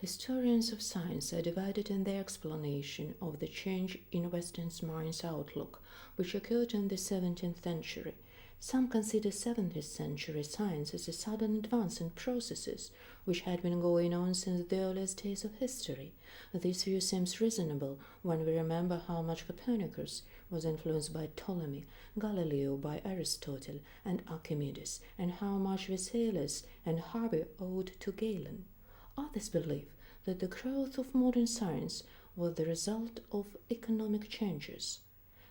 Historians of science are divided in their explanation of the change in Western mind's outlook, which occurred in the 17th century. Some consider 17th century science as a sudden advance in processes which had been going on since the earliest days of history. This view seems reasonable when we remember how much Copernicus was influenced by Ptolemy, Galileo by Aristotle and Archimedes, and how much Vesalius and Harvey owed to Galen. Others believe that the growth of modern science was the result of economic changes.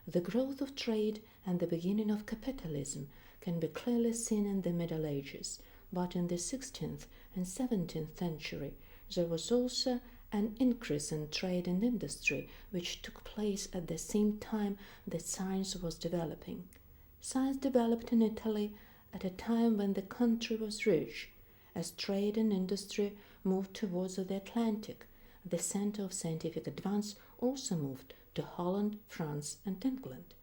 The growth of trade and the beginning of capitalism can be clearly seen in the Middle Ages, but in the 16th and 17th century there was also an increase in trade and industry which took place at the same time that science was developing. Science developed in Italy at a time when the country was rich. As trade and industry moved towards the Atlantic, the center of scientific advance also moved to Holland, France, and England.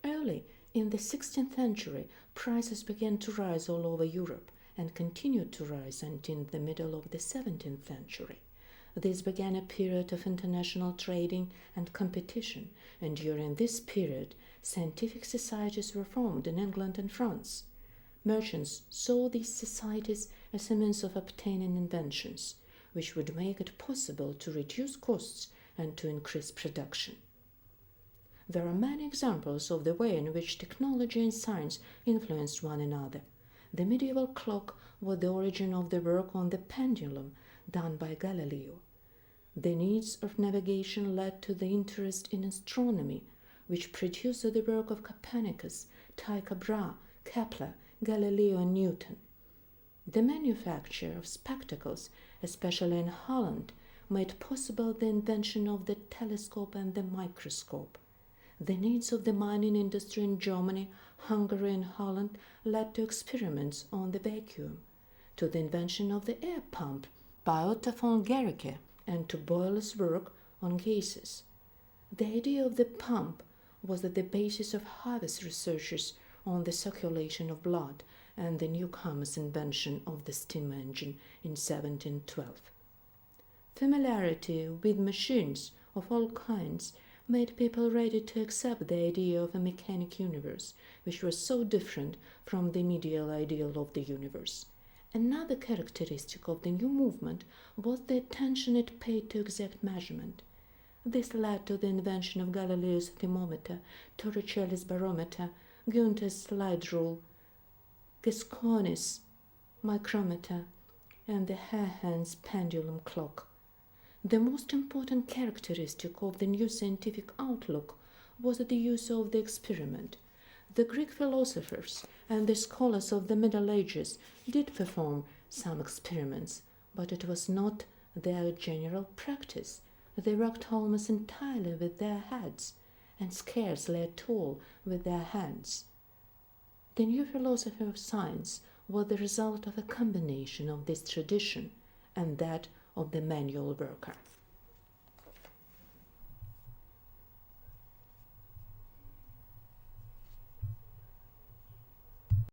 Early in the 16th century, prices began to rise all over Europe and continued to rise until the middle of the 17th century. This began a period of international trading and competition, and during this period, scientific societies were formed in England and France. Merchants saw these societies as a means of obtaining inventions, which would make it possible to reduce costs and to increase production. There are many examples of the way in which technology and science influenced one another. The medieval clock was the origin of the work on the pendulum done by Galileo. The needs of navigation led to the interest in astronomy, which produced the work of Copernicus, Tycho Brahe, Kepler, Galileo, and Newton. The manufacture of spectacles, especially in Holland, made possible the invention of the telescope and the microscope. The needs of the mining industry in Germany, Hungary, and Holland led to experiments on the vacuum, to the invention of the air pump by Otto von Guericke, and to Boyle's work on gases. The idea of the pump was at the basis of Harvey's researches on the circulation of blood and the newcomer's invention of the steam engine in 1712. Familiarity with machines of all kinds made people ready to accept the idea of a mechanic universe, which was so different from the medial ideal of the universe. Another characteristic of the new movement was the attention it paid to exact measurement. This led to the invention of Galileo's thermometer, Torricelli's barometer, Günther's slide rule, Gascoigne's micrometer, and the Harehan's pendulum clock. The most important characteristic of the new scientific outlook was the use of the experiment. The Greek philosophers and the scholars of the Middle Ages did perform some experiments, but it was not their general practice. They worked almost entirely with their heads, and scarcely at all with their hands. The new philosophy of science was the result of a combination of this tradition and that of the manual worker.